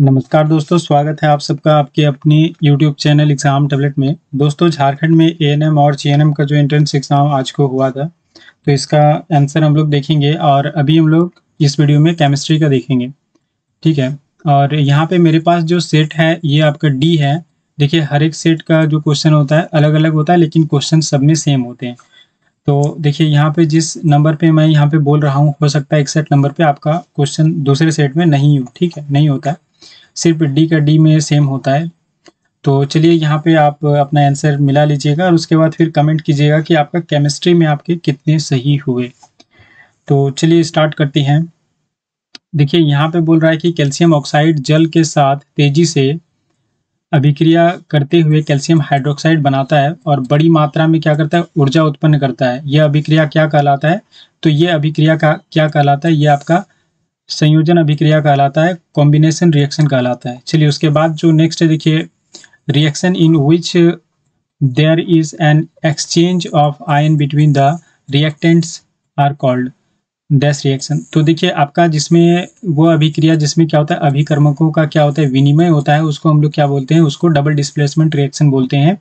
नमस्कार दोस्तों, स्वागत है आप सबका आपके अपनी यूट्यूब चैनल एग्ज़ाम टैबलेट में। दोस्तों, झारखंड में एएनएम और जीएनएम का जो एंट्रेंस एग्ज़ाम आज को हुआ था, तो इसका आंसर हम लोग देखेंगे और अभी हम लोग इस वीडियो में केमिस्ट्री का देखेंगे, ठीक है? और यहाँ पे मेरे पास जो सेट है ये आपका डी है। देखिए, हर एक सेट का जो क्वेश्चन होता है अलग-अलग होता है, लेकिन क्वेश्चन सब में सेम होते हैं। तो देखिए, यहाँ पे जिस नंबर पे मैं यहाँ पे बोल रहा हूँ, हो सकता है एग्ज़ैक्ट नंबर पे आपका क्वेश्चन दूसरे सेट में नहीं हो, ठीक है? नहीं होता है। सिर्फ डी का डी में सेम होता है। तो चलिए, यहाँ पे आप अपना आंसर मिला लीजिएगा और उसके बाद फिर कमेंट कीजिएगा कि आपका केमिस्ट्री में आपके कितने सही हुए। तो चलिए स्टार्ट करते हैं। देखिए, यहाँ पे बोल रहा है कि कैल्शियम ऑक्साइड जल के साथ तेजी से अभिक्रिया करते हुए कैल्शियम हाइड्रोक्साइड बनाता है और बड़ी मात्रा में क्या करता है, ऊर्जा उत्पन्न करता है। यह अभिक्रिया क्या कहलाता है? तो ये अभिक्रिया का क्या कहलाता है? ये आपका संयोजन अभिक्रिया कहलाता है, कॉम्बिनेशन रिएक्शन कहलाता है। चलिए उसके बाद जो नेक्स्ट है, देखिए, reaction in which there is an exchange of ion between the reactants are called dash reaction. तो देखिए, आपका जिसमें वो अभिक्रिया जिसमें क्या होता है, अभिकर्मकों का क्या होता है, विनिमय होता है, उसको हम लोग क्या बोलते हैं, उसको डबल डिस्प्लेसमेंट रिएक्शन बोलते हैं।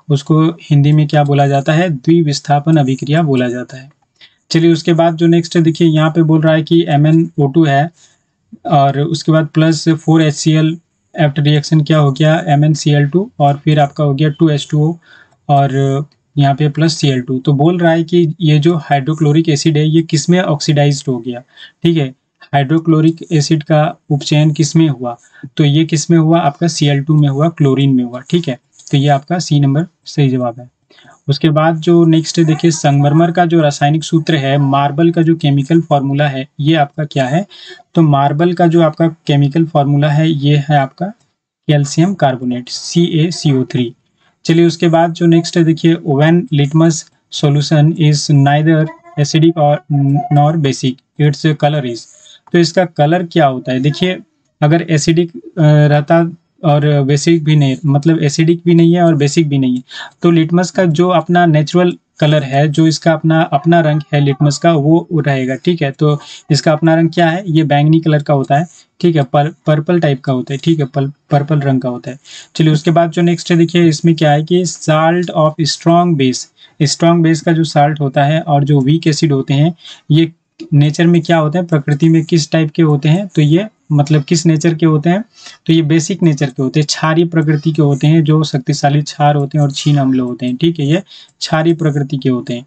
उसको हिंदी में क्या बोला जाता है, द्विविस्थापन अभिक्रिया बोला जाता है। चलिए उसके बाद जो नेक्स्ट है, देखिए यहाँ पे बोल रहा है कि MnO2 है और उसके बाद प्लस 4HCl आफ्टर रिएक्शन क्या हो गया, MnCl2 और फिर आपका हो गया 2H2O और यहाँ पे प्लस Cl2। तो बोल रहा है कि ये जो हाइड्रोक्लोरिक एसिड है ये किस में ऑक्सीडाइज्ड हो गया, ठीक है? हाइड्रोक्लोरिक एसिड का उपचयन किस में हुआ? तो ये किस में हुआ, आपका Cl2 में हुआ, क्लोरीन में हुआ, ठीक है? तो ये आपका सी नंबर सही जवाब है। उसके बाद जो नेक्स्ट है, देखिए, संगमरमर का जो रासायनिक सूत्र है, मार्बल का जो केमिकल फार्मूला है, ये आपका क्या है? तो मार्बल का जो आपका केमिकल फार्मूला है ये है आपका कैल्शियम कार्बोनेट, CaCO3। चलिए उसके बाद जो नेक्स्ट है, देखिए, when litmus solution is neither acidic और nor basic its colour is. तो इसका कलर क्या होता है? देखिए, अगर एसिडिक रहता और बेसिक भी नहीं, मतलब एसिडिक भी नहीं है और बेसिक भी नहीं है, तो लिटमस का जो अपना नेचुरल कलर है, जो इसका अपना अपना रंग है लिटमस का, वो रहेगा, ठीक है? तो इसका अपना रंग क्या है? ये बैंगनी कलर का होता है, ठीक है? पर्पल टाइप का होता है, ठीक है? पर्पल रंग का होता है। चलिए उसके बाद जो नेक्स्ट है, देखिए, इसमें क्या है कि साल्ट ऑफ स्ट्रॉन्ग बेस का जो साल्ट होता है और जो वीक एसिड होते हैं, ये नेचर में क्या होते हैं, प्रकृति में किस टाइप के होते हैं? तो ये मतलब किस नेचर के होते हैं? तो ये बेसिक नेचर के होते हैं, क्षारीय प्रकृति के होते हैं, जो शक्तिशाली क्षार होते हैं और क्षीण अम्ल होते हैं, ठीक है? ये क्षारीय प्रकृति के होते हैं।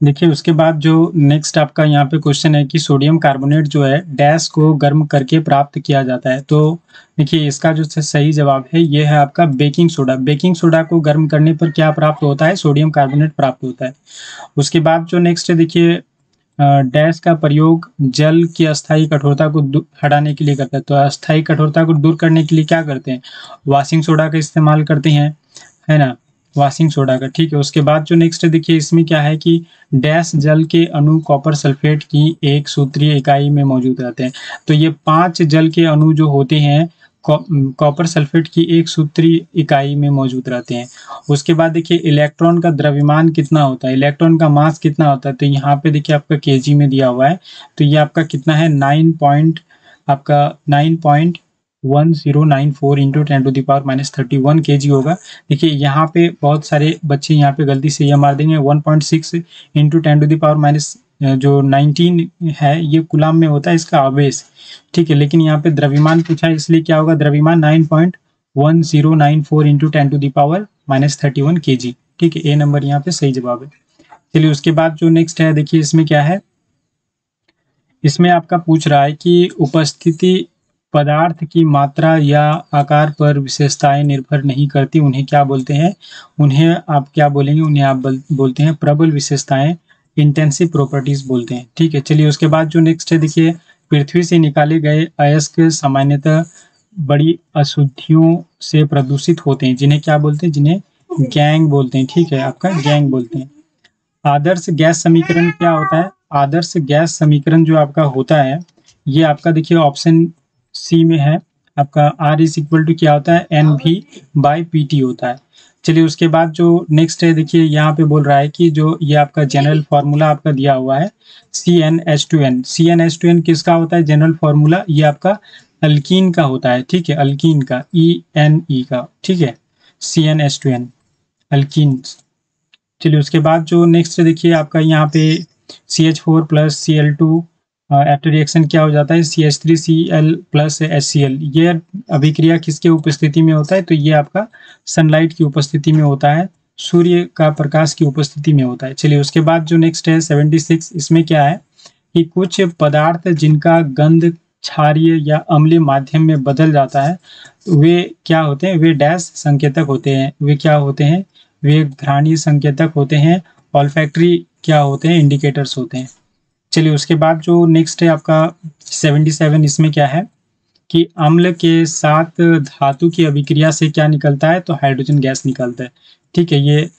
देखिए उसके बाद जो नेक्स्ट आपका यहाँ पे क्वेश्चन है कि सोडियम कार्बोनेट जो है डैश को गर्म करके प्राप्त किया जाता है। तो देखिए, इसका जो सही जवाब है ये है आपका बेकिंग सोडा। बेकिंग सोडा को गर्म करने पर क्या प्राप्त होता है? सोडियम कार्बोनेट प्राप्त होता है। उसके बाद जो नेक्स्ट है, देखिए, डैश का प्रयोग जल की अस्थायी कठोरता को हटाने के लिए करता है। तो अस्थायी कठोरता को दूर करने के लिए क्या करते हैं? वॉशिंग सोडा का इस्तेमाल करते हैं, है ना? वॉशिंग सोडा का, ठीक है? उसके बाद जो नेक्स्ट है, देखिए, इसमें क्या है कि डैश जल के अणु कॉपर सल्फेट की एक सूत्रीय इकाई में मौजूद रहते हैं। तो ये 5 जल के अणु जो होते हैं कॉपर सल्फेट की एक सूत्रीय इकाई में मौजूद रहते हैं। उसके बाद देखिए, इलेक्ट्रॉन का द्रव्यमान कितना होता है, इलेक्ट्रॉन का मास कितना होता है? तो यहाँ पे देखिए आपका केजी में दिया हुआ है। तो ये आपका कितना है, 9.1094 इंटू 10⁻³ kg होगा। देखिए यहाँ पे बहुत सारे बच्चे यहाँ पे गलती से ये मार देंगे, 1.6 इंटू 10⁻19 है, ये कूलाम में होता है इसका आवेश, ठीक है? लेकिन यहाँ पे द्रव्यमान पूछा है, इसलिए क्या होगा, द्रव्यमान 9.1094 इंटू 10⁻31 kg, ठीक है? ए नंबर यहाँ पे सही जवाब है। चलिए उसके बाद जो नेक्स्ट है, देखिए, इसमें क्या है, इसमें आपका पूछ रहा है कि उपस्थिति पदार्थ की मात्रा या आकार पर विशेषताएं निर्भर नहीं करती, उन्हें क्या बोलते हैं? उन्हें आप क्या बोलेंगे? उन्हें आप बोलते हैं प्रबल विशेषताएं, इंटेंसिव प्रॉपर्टीज बोलते हैं, ठीक है? चलिए उसके बाद जो नेक्स्ट है, देखिए, पृथ्वी से निकाले गए अयस्क सामान्यतः बड़ी अशुद्धियों से प्रदूषित होते हैं, जिन्हें क्या बोलते हैं? जिन्हें गैंग बोलते हैं, ठीक है? आपका गैंग बोलते हैं। आदर्श गैस समीकरण क्या होता है? आदर्श गैस समीकरण जो आपका होता है, ये आपका देखिए ऑप्शन सी में है, आपका R इज इक्वल टू क्या होता है, NV/PT होता है। चलिए उसके बाद जो नेक्स्ट है, देखिए यहाँ पे बोल रहा है कि जो ये आपका जनरल फार्मूला आपका दिया हुआ है CnH2n। CnH2n किसका होता है जनरल फार्मूला? ये आपका अल्कीन का होता है, ठीक है, अल्कीन का, ENE का, ठीक है, CnH2n अल्कीन। चलिए उसके बाद जो नेक्स्ट देखिए आपका यहाँ पे CH4 plus Cl2 after reaction क्या हो जाता है, CH3Cl प्लस HCl। ये अभिक्रिया किसके उपस्थिति में होता है, तो ये आपका सनलाइट की उपस्थिति में होता है, सूर्य का प्रकाश की उपस्थिति में होता है। चलिए उसके बाद जो नेक्स्ट है 76, इसमें क्या है कि कुछ पदार्थ जिनका गंध क्षारीय या अम्लीय माध्यम में बदल जाता है, वे क्या होते हैं, वे डैश संकेतक होते हैं, वे क्या होते हैं, वे घ्राणीय संकेतक होते हैं, ऑल्फैक्टरी क्या होते हैं, इंडिकेटर्स होते हैं। चलिए उसके बाद जो नेक्स्ट है आपका 77, इसमें क्या है कि अम्ल के साथ धातु की अभिक्रिया से क्या निकलता है, तो हाइड्रोजन गैस निकलता है, ठीक है। ये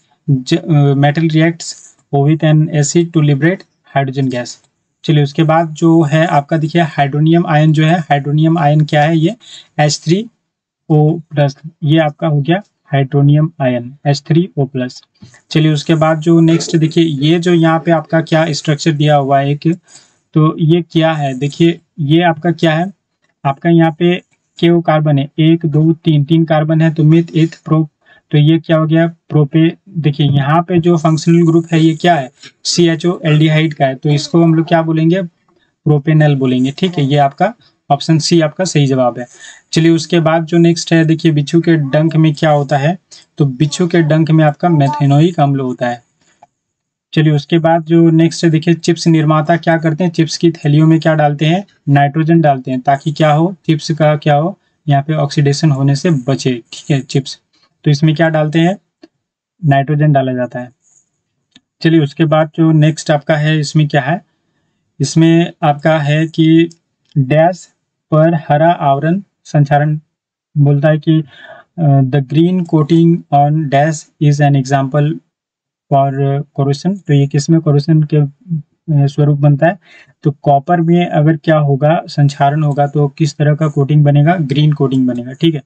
metal reacts with an acid to liberate hydrogen gas. चलिए उसके बाद जो है आपका देखिए हाइड्रोनियम आयन जो है, हाइड्रोनियम आयन क्या है, ये H3O+, ये आपका हो गया हाइड्रोनियम आयन H3O+। चलिए उसके बाद जो नेक्स्ट देखिए, ये जो यहाँ पे आपका क्या स्ट्रक्चर दिया हुआ है एक, तो ये क्या है, देखिए ये आपका क्या है, आपका यहाँ पे क्यों कार्बन है, 1 2 3 3 कार्बन है, तो मिथ इथ प्रो, तो ये क्या हो गया प्रोपे। देखिए यहाँ पे जो फंक्शनल ग्रुप है ये क्या है, CHO एल्डिहाइड का है, तो इसको हम लोग क्या बोलेंगे, प्रोपेनल बोलेंगे, ठीक है। ये आपका ऑप्शन सी आपका सही जवाब है। चलिए उसके बाद जो नेक्स्ट है देखिए, बिच्छू के डंक में क्या होता है, तो बिच्छू के डंक में आपका मेथेनोइक अम्ल होता है। चलिए उसके बाद जो नेक्स्ट है देखिए, चिप्स निर्माता क्या करते हैं, चिप्स की थैलियों में क्या डालते हैं, नाइट्रोजन डालते हैं, ताकि क्या हो, चिप्स का क्या हो, यहाँ पे ऑक्सीडेशन होने से बचे, ठीक है, चिप्स। तो इसमें क्या डालते हैं, नाइट्रोजन डाला जाता है। चलिए उसके बाद जो नेक्स्ट आपका है, इसमें क्या है, इसमें आपका है कि डैश पर हरा आवरण संचारण बोलता है कि the green coating on dash is an example for corrosion. तो ये किसमें कोरोशन के स्वरूप बनता है, तो कॉपर में अगर क्या होगा, संक्षारण होगा, तो किस तरह का कोटिंग बनेगा, ग्रीन कोटिंग बनेगा, ठीक है।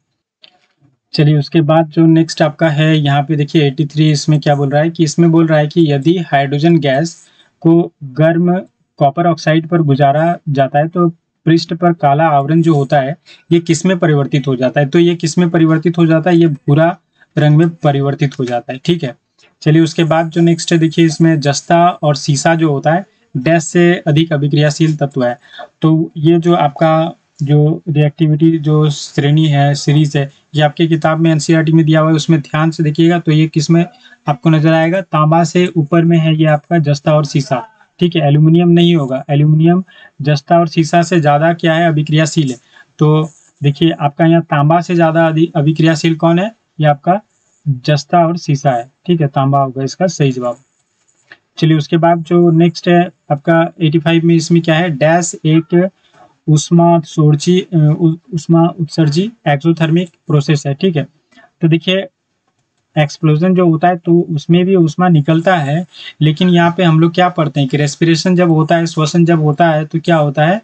चलिए उसके बाद जो नेक्स्ट आपका है यहाँ पे देखिए 83, इसमें क्या बोल रहा है कि, इसमें बोल रहा है कि यदि हाइड्रोजन गैस को गर्म कॉपर ऑक्साइड पर गुजारा जाता है, तो पृष्ठ पर काला आवरण जो होता है ये किस में परिवर्तित हो जाता है, तो ये किस में परिवर्तित हो जाता है, ये भूरा रंग में परिवर्तित हो जाता है, ठीक है। चलिए उसके बाद जो नेक्स्ट है देखिए, इसमें जस्ता और सीसा जो होता है डैश से अधिक अभिक्रियाशील तत्व है। तो ये जो आपका जो रिएक्टिविटी जो श्रेणी है, सीरीज है, ये आपकी किताब में एनसीईआरटी में दिया हुआ है, उसमें ध्यान से देखिएगा, तो ये किसमें आपको नजर आएगा, तांबा से ऊपर में है ये आपका जस्ता और सीसा, ठीक है। एल्यूमिनियम नहीं होगा, एल्यूमिनियम जस्ता और सीसा से ज्यादा क्या है, अभिक्रियाशील है। तो देखिए आपका यहाँ तांबा से ज्यादा अभिक्रियाशील कौन है, ये आपका जस्ता और सीसा है, ठीक है, तांबा होगा इसका सही जवाब। चलिए उसके बाद जो नेक्स्ट है आपका 85 में, इसमें क्या है, डैश एक उष्मा उत्सर्जी एक्सोथर्मिक प्रोसेस है, ठीक है। तो देखिए एक्सप्लोजन जो होता है तो उसमें भी उष्मा निकलता है, लेकिन यहाँ पे हम लोग क्या पढ़ते हैं कि रेस्पिरेशन जब होता है, श्वसन जब होता है, तो क्या होता है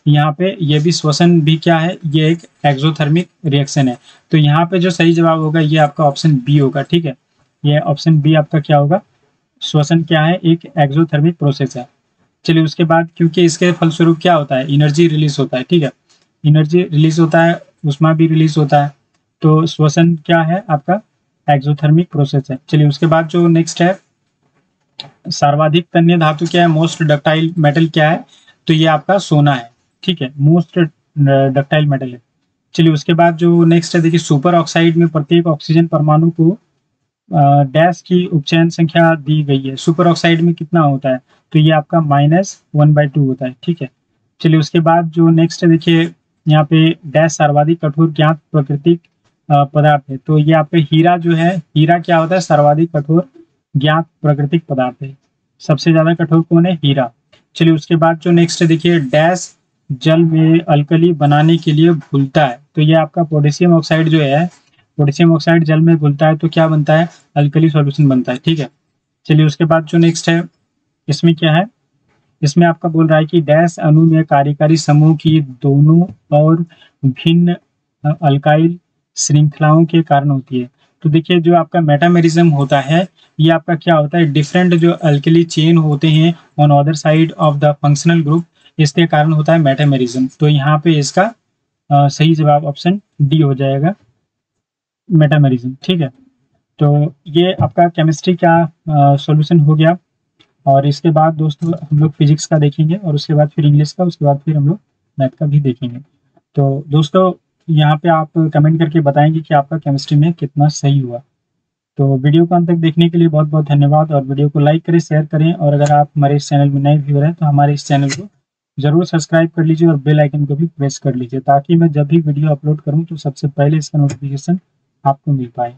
यहाँ पे, ये भी श्वसन भी क्या है, ये एक एक्सोथर्मिक रिएक्शन है। तो यहाँ पे जो सही जवाब होगा ये आपका ऑप्शन बी होगा, ठीक है। ये ऑप्शन बी आपका क्या होगा, श्वसन क्या है, एक एक्सोथर्मिक प्रोसेस है। चलिए उसके बाद, क्योंकि इसके फलस्वरूप क्या होता है, एनर्जी रिलीज होता है, ठीक है, एनर्जी रिलीज होता है, उष्मा भी रिलीज होता है, तो श्वसन क्या है आपका एक्सोथर्मिक प्रोसेस है। चलिए उसके बाद जो नेक्स्ट है, सर्वाधिक तन्य धातु क्या है, मोस्ट डक्टाइल मेटल क्या है, तो ये आपका सोना है, ठीक है, मोस्ट डक्टाइल मेटल है। चलिए उसके बाद जो नेक्स्ट है देखिए, सुपर ऑक्साइड में प्रत्येक ऑक्सीजन परमाणु को डैश की उपचयन संख्या दी गई है, सुपर ऑक्साइड में कितना होता है, तो ये आपका -1/2 होता है, ठीक है। चलिए उसके बाद जो नेक्स्ट है देखिए, यहाँ पे डैश सर्वाधिक कठोर ज्ञात प्राकृतिक पदार्थ है, तो ये आपका हीरा जो है, हीरा क्या होता है, सर्वाधिक कठोर ज्ञात प्राकृतिक पदार्थ है, सबसे ज्यादा कठोर कौन है, हीरा। चलिए उसके बाद जो नेक्स्ट है देखिए, डैश जल में अल्कली बनाने के लिए घुलता है, तो ये आपका पोटेशियम ऑक्साइड जो है, पोटेशियम ऑक्साइड जल में घुलता है तो क्या बनता है, अल्कली सॉल्यूशन बनता है, ठीक है। चलिए उसके बाद जो नेक्स्ट है, इसमें क्या है, इसमें आपका बोल रहा है कि डैश अणु में कार्यकारी समूह की दोनों और भिन्न अल्काइल श्रृंखलाओं के कारण होती है। तो देखिए जो आपका मेटामेरिज्म होता है, ये आपका क्या होता है, डिफरेंट जो अल्कली चेन होते हैं on other side of the functional group, इसके कारण होता है मेटामेरिज्म। तो यहाँ पे इसका सही जवाब ऑप्शन डी हो जाएगा, मेटामेरिज्म। ठीक है, तो ये आपका केमिस्ट्री का सॉल्यूशन हो गया। और इसके बाद दोस्तों हम लोग फिजिक्स का देखेंगे, और उसके बाद फिर इंग्लिश का, उसके बाद फिर हम लोग मैथ का भी देखेंगे। तो दोस्तों यहाँ पे आप कमेंट करके बताएंगे कि आपका केमिस्ट्री में कितना सही हुआ। तो वीडियो को अंत तक देखने के लिए बहुत बहुत धन्यवाद, और वीडियो को लाइक करें, शेयर करें, और अगर आप हमारे इस चैनल में नए व्यूअर हैं तो हमारे इस चैनल को जरूर सब्सक्राइब कर लीजिए और बेल आइकन को भी प्रेस कर लीजिए, ताकि मैं जब भी वीडियो अपलोड करूं तो सबसे पहले इसका नोटिफिकेशन आपको मिल पाए।